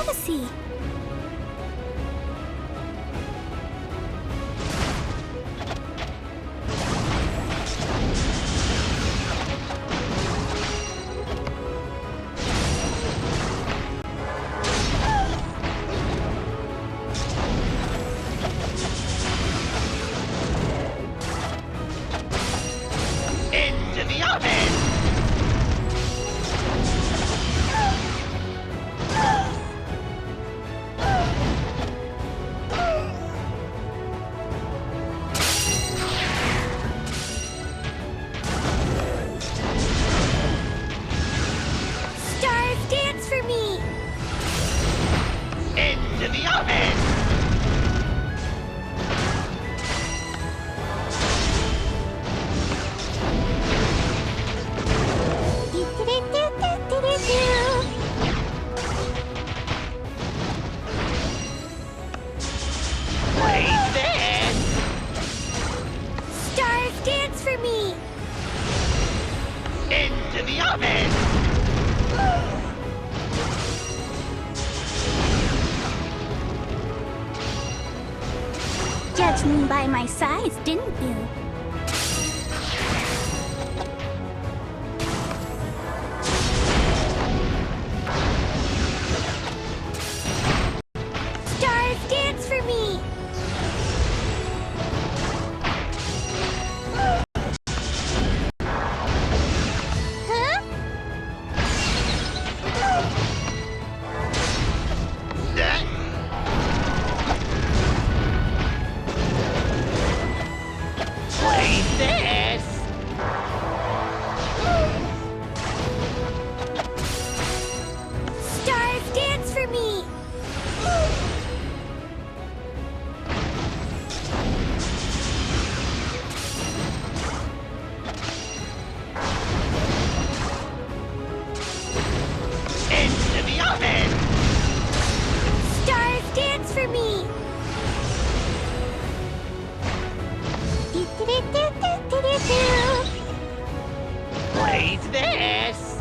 privacy. Into the oven! Stars, dance for me. Into the oven! Play this! Stars, dance for me. Into the oven! Judged me by my size, didn't you? Stars, dance for me. Huh? Play this! Stars, dance for me. Into the oven! Stars, dance for me. Play this!